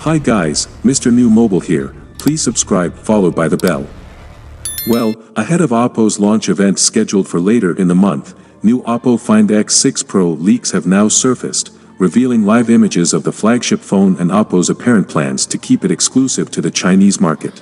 Hi guys, Mrnewmobile here, please subscribe followed by the bell. Well, ahead of Oppo's launch event scheduled for later in the month, new Oppo Find X6 Pro leaks have now surfaced, revealing live images of the flagship phone and Oppo's apparent plans to keep it exclusive to the Chinese market.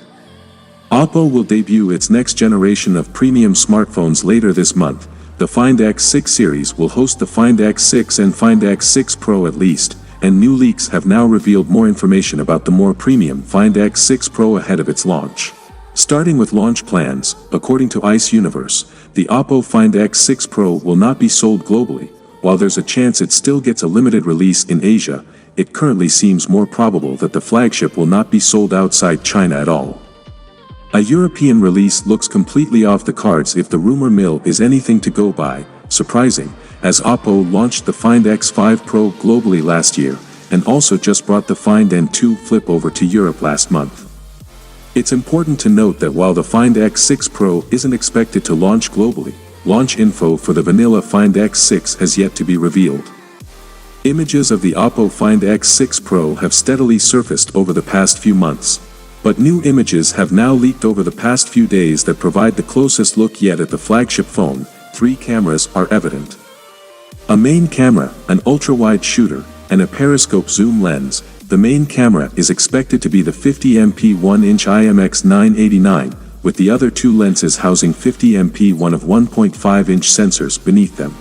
Oppo will debut its next generation of premium smartphones later this month. The Find X6 series will host the Find X6 and Find X6 Pro at least, and new leaks have now revealed more information about the more premium Find X6 Pro ahead of its launch. Starting with launch plans, according to Ice Universe, the Oppo Find X6 Pro will not be sold globally. While there's a chance it still gets a limited release in Asia, it currently seems more probable that the flagship will not be sold outside China at all. A European release looks completely off the cards if the rumor mill is anything to go by, surprising, as Oppo launched the Find X5 Pro globally last year, and also just brought the Find N2 Flip over to Europe last month. It's important to note that while the Find X6 Pro isn't expected to launch globally, launch info for the vanilla Find X6 has yet to be revealed. Images of the Oppo Find X6 Pro have steadily surfaced over the past few months, but new images have now leaked over the past few days that provide the closest look yet at the flagship phone. 3 cameras are evident. A main camera, an ultra-wide shooter, and a periscope zoom lens. The main camera is expected to be the 50MP 1-inch IMX989, with the other 2 lenses housing 50MP 1 of 1.5-inch sensors beneath them.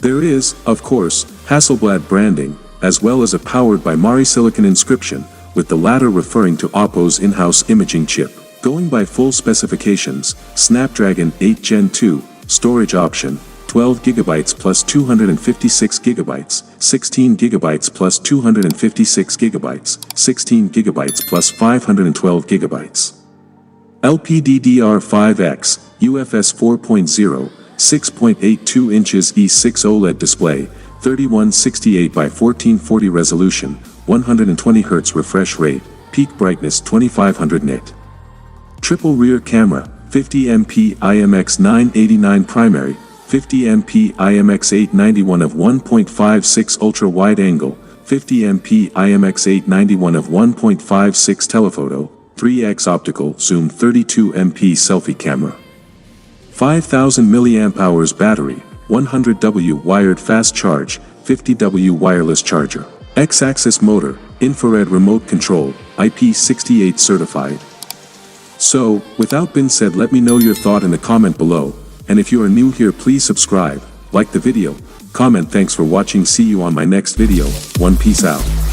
There is, of course, Hasselblad branding, as well as a powered by Silicon inscription, with the latter referring to Oppo's in-house imaging chip. Going by full specifications, Snapdragon 8 Gen 2, storage option, 12GB plus 256GB, 16GB plus 256GB, 16GB plus 512GB. LPDDR5X, UFS 4.0, 6.82 inches E6 OLED display, 3168 by 1440 resolution, 120 Hz refresh rate, peak brightness 2500 nit. Triple rear camera, 50MP IMX989 primary, 50MP IMX891 of 1.56 ultra wide angle, 50MP IMX891 of 1.56 telephoto, 3x optical zoom, 32MP selfie camera. 5000 mAh battery, 100W wired fast charge, 50W wireless charger. X-axis motor, infrared remote control, IP68 certified. So, without being said, let me know your thought in the comment below, and if you are new here please subscribe, like the video, comment. Thanks for watching, see you on my next video. Peace out.